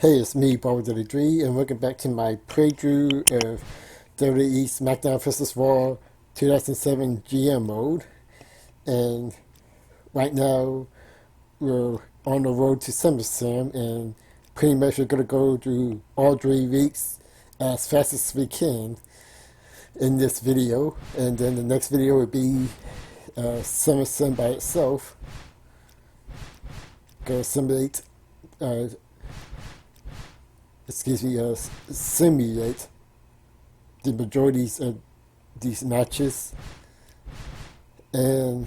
Hey, it's me, WWE, and welcome back to my playthrough of WWE Smackdown vs. Raw 2007 GM mode. And right now, we're on the road to SummerSlam, and pretty much we're going to go through all 3 weeks as fast as we can in this video. And then the next video would be SummerSlam by itself. Go simulate uh, simulate the majorities of these matches. And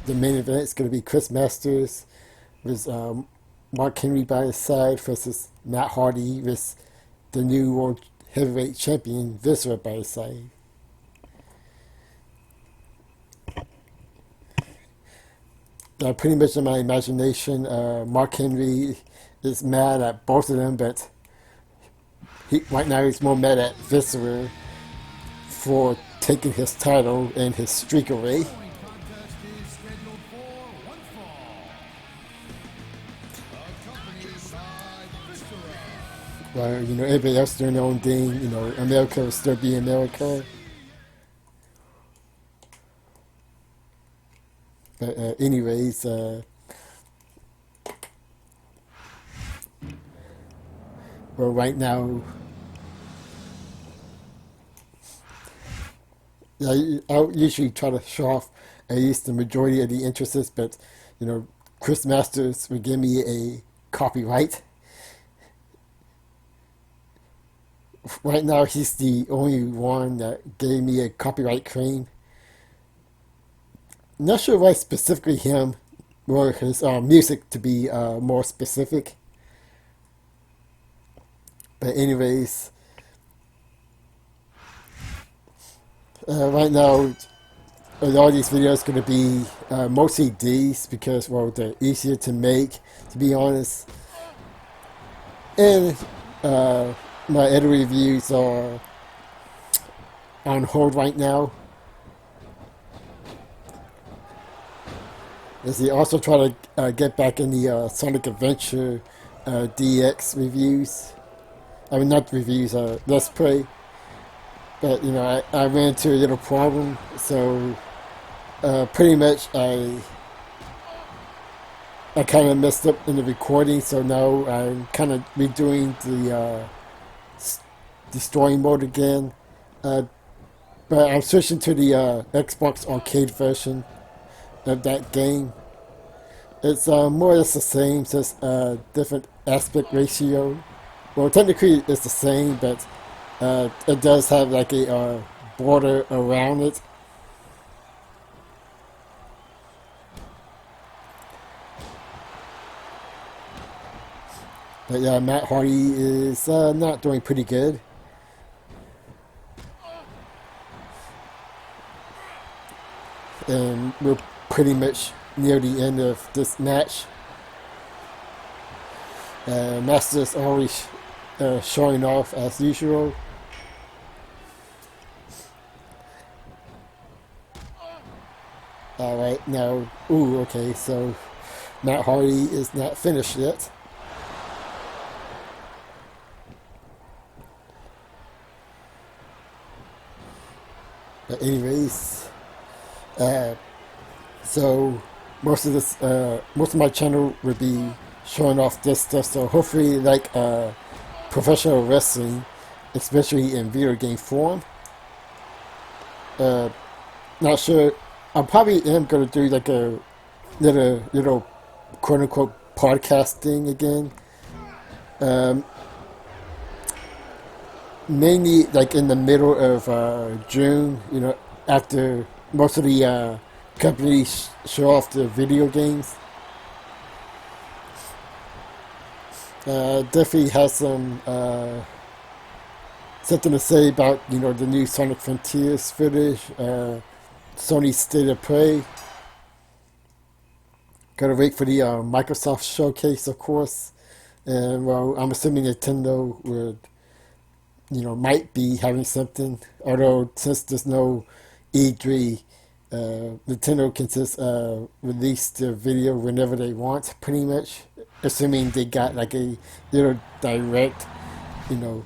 the main event is going to be Chris Masters with Mark Henry by his side versus Matt Hardy with the new World Heavyweight Champion Viscera by his side. Pretty much in my imagination, Mark Henry is mad at both of them, but right now he's more mad at Viscera for taking his title and his streak away. While, everybody else doing their own thing, America will still be America. But anyways, well, right now, I'll usually try to show off at least the majority of the interests, but, Chris Masters would give me a copyright. Right now, he's the only one that gave me a copyright claim. Not sure why specifically him, or his music to be more specific. But anyways, right now, all these videos are going to be mostly D's because, well, they're easier to make, to be honest. And my edit reviews are on hold right now. As they also try to get back in the Sonic Adventure DX reviews. I mean, not reviews, Let's Play. But, I ran into a little problem, so pretty much I kind of messed up in the recording, so now I'm kind of redoing the story mode again. But I'm switching to the Xbox arcade version of that game. It's more or less the same, just different aspect ratio. Well, technically it's the same, but it does have like a border around it. But yeah, Matt Hardy is not doing pretty good. And we're pretty much near the end of this match. Masters always showing off as usual. Alright, now, okay, so Matt Hardy is not finished yet. But anyways, so most of my channel will be showing off this stuff. So hopefully, like professional wrestling, especially in video game form. Not sure. I probably am gonna do like a little quote unquote podcasting again. Mainly like in the middle of June, after most of the companies show off the video games. Definitely has some something to say about the new Sonic Frontiers footage, Sony's State of Play. Gotta wait for the Microsoft showcase, of course, and well, I'm assuming Nintendo would might be having something. Although since there's no E3, Nintendo can just release their video whenever they want, pretty much. assuming they got like a little direct, you know,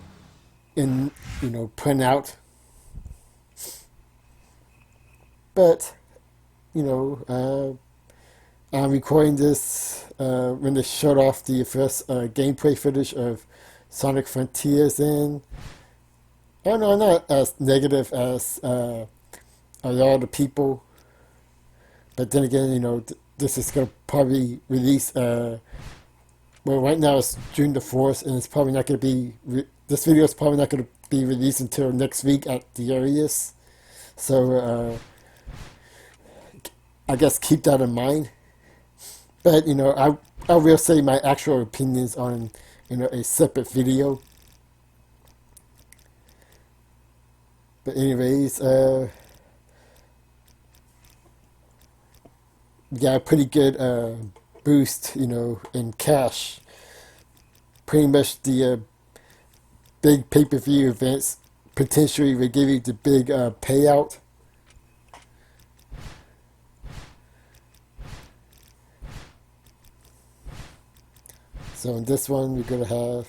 in printout. But I'm recording this when they showed off the first gameplay footage of Sonic Frontiers, and I don't know, I'm not as negative as a lot of the people. But then again, this is going to probably release. Well, right now it's June the 4th, and it's probably not going to be. This video is probably not going to be released until next week at the earliest. So I guess keep that in mind. But I will say my actual opinions on a separate video. But anyways, we got a pretty good boost, in cash. Pretty much the big pay-per-view events potentially will give you the big payout. So in this one, we're going to have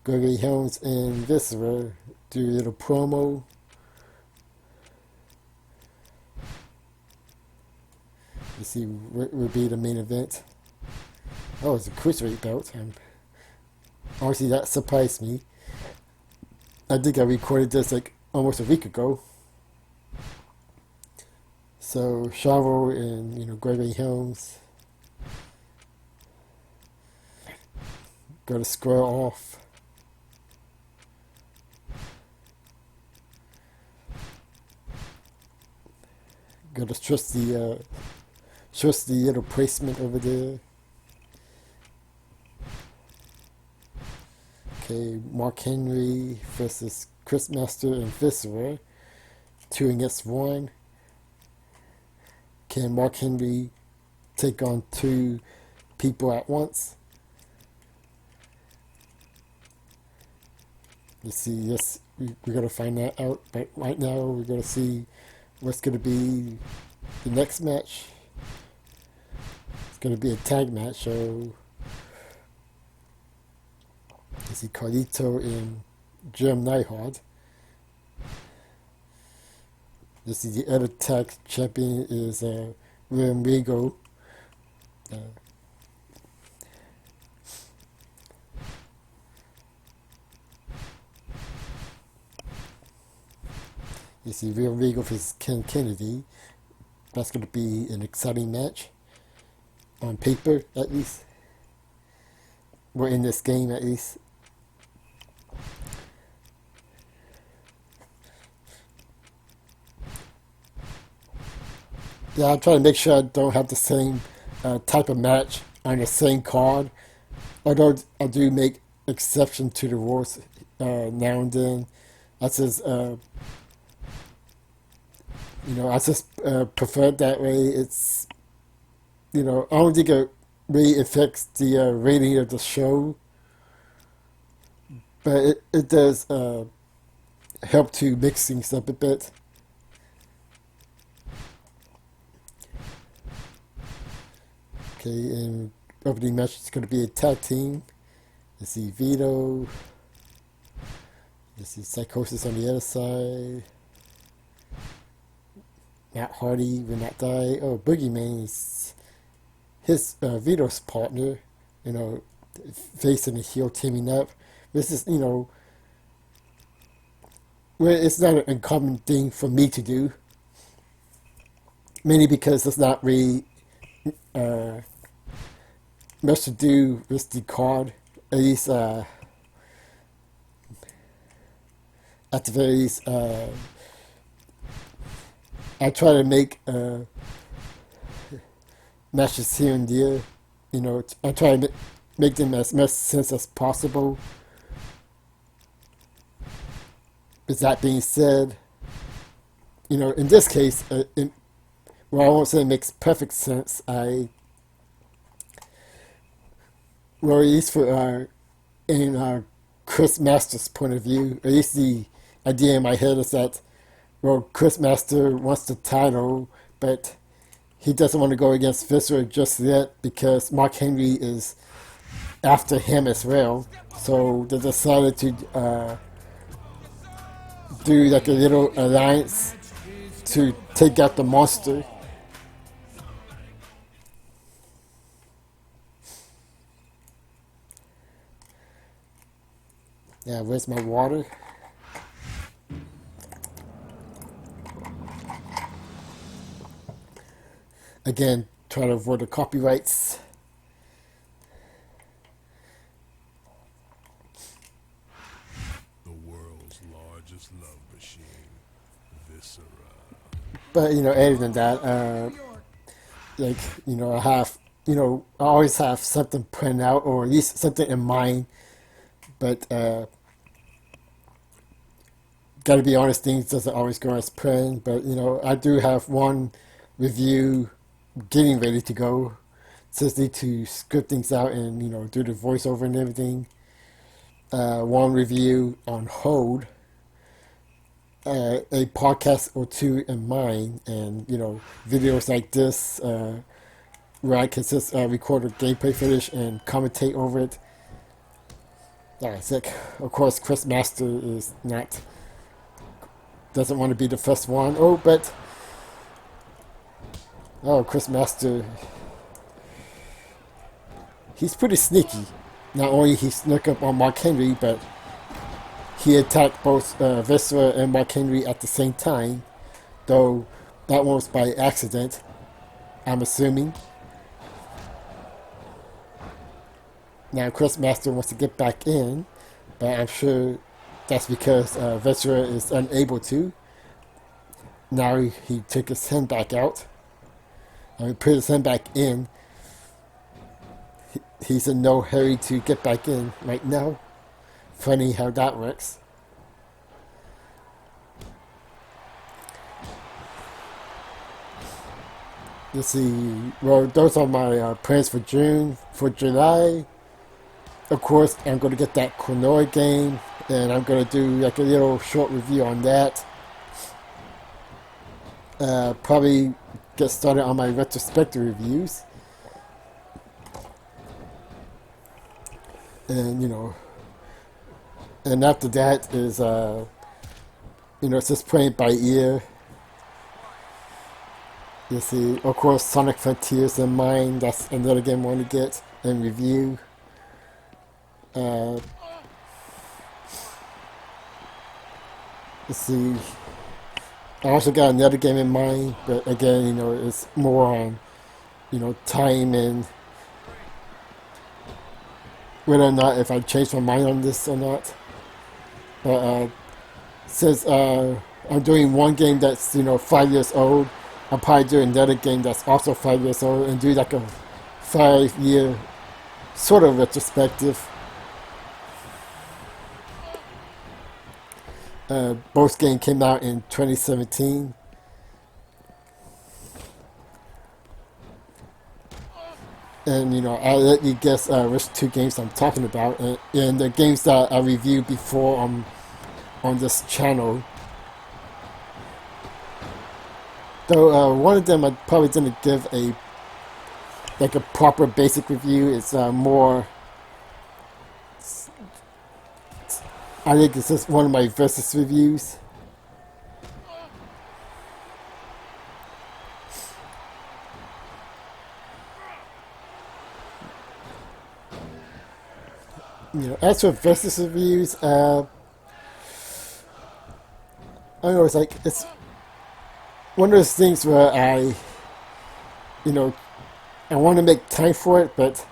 Gregory Helms and Viscera do a little promo. You see what will be the main event. Oh, it's a cruiserweight belt. Honestly, that surprised me. I think I recorded this like almost a week ago. So Chavo and Gregory Helms got to square off. Got to trust the little placement over there. Okay, Mark Henry versus Chris Master and Viscera. 2 against 1. Can Mark Henry take on 2 people at once? Let's see. Yes, we're going to find that out. But right now, we're going to see what's going to be the next match. It's going to be a tag match. So, you see Carlito and Jim Neidhart. You see the other tag champion is William Regal. You see Real Regal versus Ken Kennedy. That's going to be an exciting match. On paper, at least. Or in this game, at least. Yeah, I'm trying to make sure I don't have the same type of match on the same card. Although I do make exception to the rules now and then. I just prefer it that way. It's, I don't think it really affects the rating of the show, but it does help to mix things up a bit. Okay, and opening match is going to be a tag team. You see Vito. You see Psychosis on the other side. Matt Hardy will not die. Oh, Boogeyman is his Vito's partner. Face and the heel teaming up. This is, well, it's not an uncommon thing for me to do. Mainly because it's not really much to do with the card. At least at the very least, I try to make matches here and there. I try to make them as much sense as possible. With that being said, in this case, I won't say it makes perfect sense. Well, at least for in Chris Masters' point of view, at least the idea in my head is that, well, Chris Master wants the title, but he doesn't want to go against Viscera just yet because Mark Henry is after him as well. So they decided to do like a little alliance to take out the monster. Yeah, where's my water? Again, try to avoid the copyrights. The world's largest love machine, Viscera. But other than that, like I have, I always have something planned out, or at least something in mind. But gotta be honest, things doesn't always go as planned. But I do have one review getting ready to go. Just need to script things out and do the voiceover and everything. One review on hold. A podcast or two in mind, and videos like this where I can just record a gameplay footage and commentate over it. Yeah, it's like, of course, Chris Master doesn't want to be the first one. Chris Master, he's pretty sneaky. Not only he snuck up on Mark Henry, but he attacked both Viscera and Mark Henry at the same time, though that one was by accident, I'm assuming. Now Chris Master wants to get back in, but I'm sure that's because Viscera is unable to. Now he took his hand back out. He put his hand back in. He's in no hurry to get back in right now. Funny how that works. Let's see. Well, those are my plans for June. For July, of course, I'm going to get that Konoe game, and I'm going to do like a little short review on that. Probably get started on my retrospective reviews. And and after that is it's just playing by ear. You see, of course, Sonic Frontiers in mind. That's another game I want to get and review. Let's see. I also got another game in mind, but again, it's more on, time and whether or not if I change my mind on this or not. But since I'm doing one game that's 5 years old, I'll probably do another game that's also 5 years old and do like a 5-year sort of retrospective. Both games came out in 2017. And I'll let you guess which two games I'm talking about, and the games that I reviewed before on this channel. Though one of them I probably didn't give a proper basic review. It's more. I think it's just one of my versus reviews. As for versus reviews, I don't know. It's one of those things where I want to make time for it, but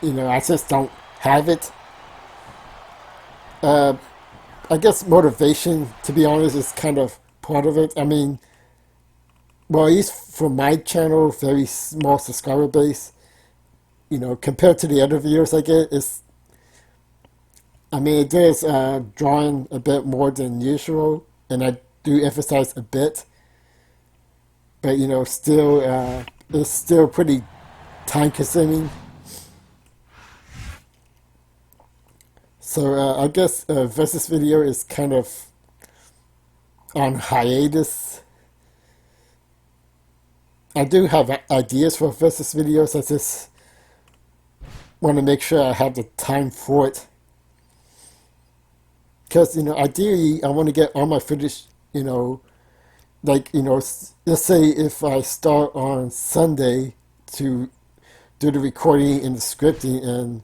I just don't have it. I guess motivation, to be honest, is kind of part of it. I mean, well, at least for my channel, very small subscriber base. Compared to the other videos I get, it is drawing a bit more than usual, and I do emphasize a bit. But still, it's still pretty time consuming. So I guess versus video is kind of on hiatus. I do have ideas for versus videos. want to make sure I have the time for it. Because, ideally, I want to get all my footage, let's say if I start on Sunday to do the recording and the scripting and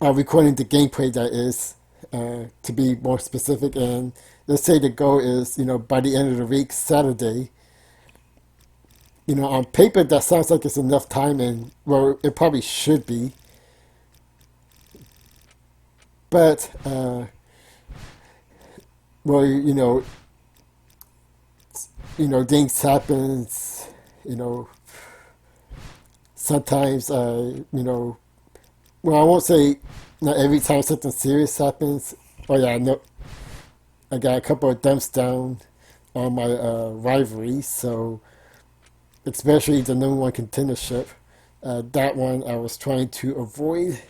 recording the gameplay, that is, to be more specific. And let's say the goal is, by the end of the week, Saturday, on paper, that sounds like it's enough time, and, well, it probably should be. But, well, things happens, you know, sometimes, well, I won't say not every time something serious happens. Oh yeah, no, I got a couple of dumps down on my rivalry, so especially the number one contendership. That one I was trying to avoid.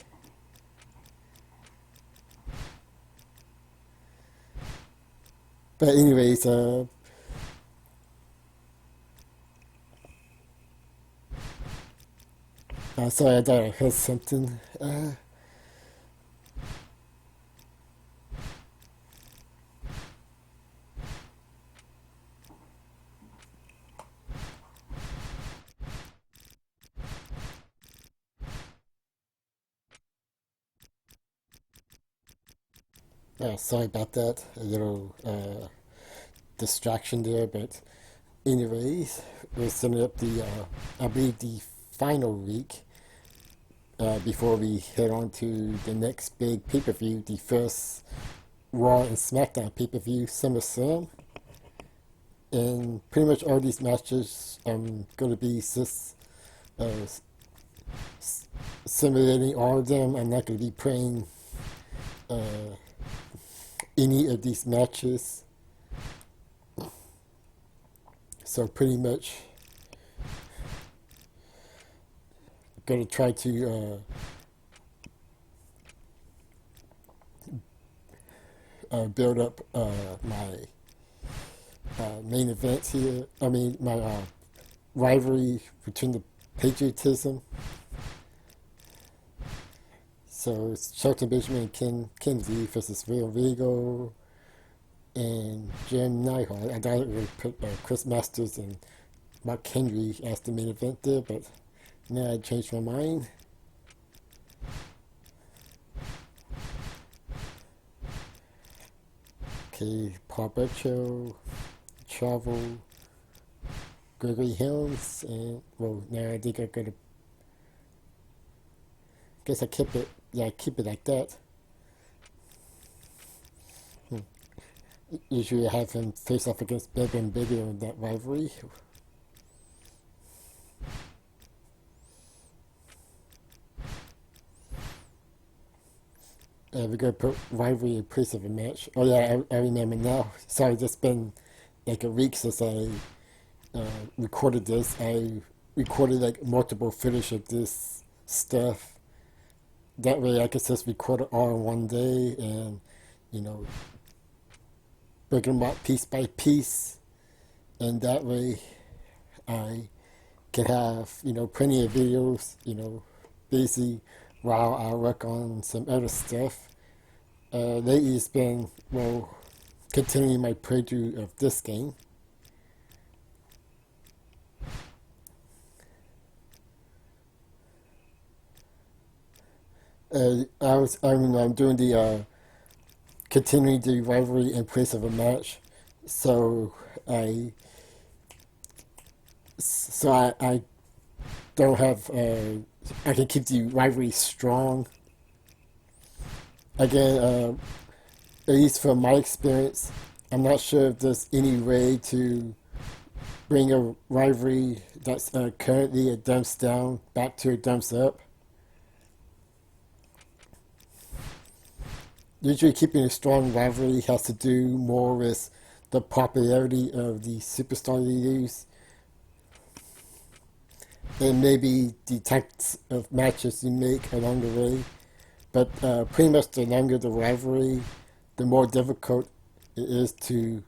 But anyways, sorry, I thought I heard something. Sorry about that. A little distraction there, but anyways, we're setting up the, I believe, the final week before we head on to the next big pay per view, the first Raw and SmackDown pay per view, SummerSlam. And pretty much all these matches I'm going to be just uh, simulating all of them. I'm not going to be playing uh, any of these matches. So pretty much going to try to build up my main event here. I mean, my rivalry between the patriotism. So it's Shelton Benjamin and Kenzie versus Real Vigo and Jim Neidhart. I thought it would put Chris Masters and Mark Henry as the main event there, but now I changed my mind. Okay, Paul Burchill, Travel, Gregory Helms, and, well, now I think I gotta, guess I keep it, yeah, I keep it like that. Usually I have him face off against Big and Bigger in that rivalry. We're gonna put rivalry in place of a match. Oh yeah, I remember now. Sorry, it's been like a week since I recorded this. I recorded like multiple footage of this stuff. That way I could just record it all in one day and, you know, break them up piece by piece. And that way I can have, plenty of videos, busy while I work on some other stuff. Lately it's been, well, continuing my playthrough of this game. I'm doing the continuing the rivalry in place of a match. So I I don't have I can keep the rivalry strong. Again, at least from my experience, I'm not sure if there's any way to bring a rivalry that's currently a dumps down back to a dumps up. Usually, keeping a strong rivalry has to do more with the popularity of the superstar you use, and maybe the types of matches you make along the way. But pretty much the longer the rivalry, the more difficult it is to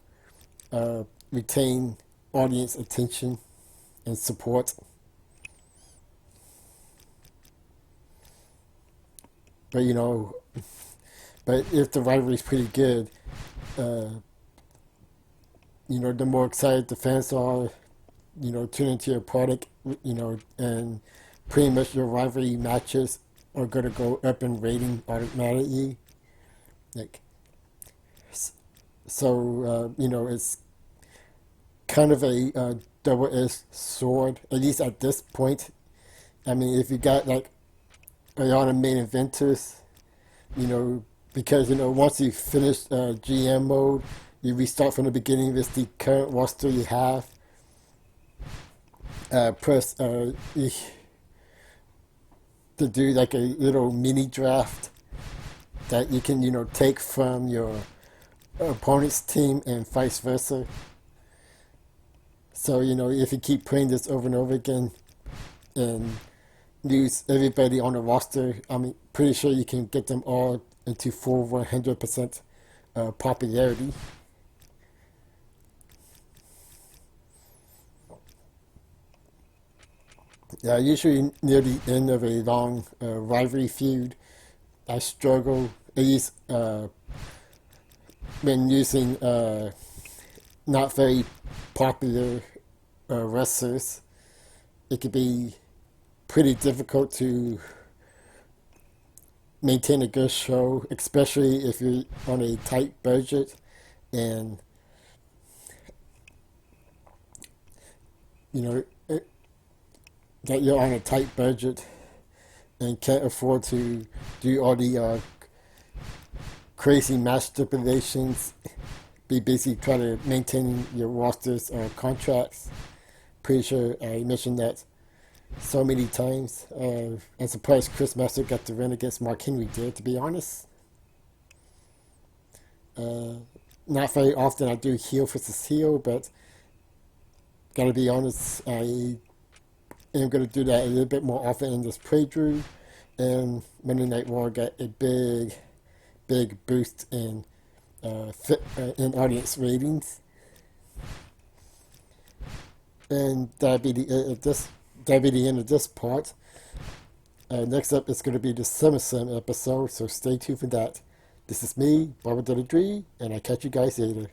retain audience attention and support. But but if the rivalry is pretty good, uh, the more excited the fans are, tune into your product, and pretty much your rivalry matches are going to go up in rating automatically. Like, so, it's kind of a double-edged sword, at least at this point. I mean, if you got like a lot of main eventers, you know, because once you finish GM mode, you restart from the beginning with the current roster you have. Plus, to do like a little mini draft that you can take from your opponent's team and vice versa. So if you keep playing this over and over again and use everybody on the roster, I'm pretty sure you can get them all into full 100% popularity. Usually near the end of a long rivalry feud, I struggle, at least when using not very popular wrestlers. It could be pretty difficult to maintain a good show, especially if you're on a tight budget and you know that you're on a tight budget and can't afford to do all the crazy match stipulations. Be busy trying to maintain your roster's contracts. Pretty sure I mentioned that so many times. I'm surprised Chris Master got the win against Mark Henry did, to be honest. Uh, Not very often I do heel versus heel, but gotta be honest, I am gonna do that a little bit more often in this playthrough. And Monday Night Raw got a big boost in audience ratings. And that'll be the end of this part. Next up is going to be the SummerSlam episode, so stay tuned for that. This is me, Barbara WWE, and I catch you guys later.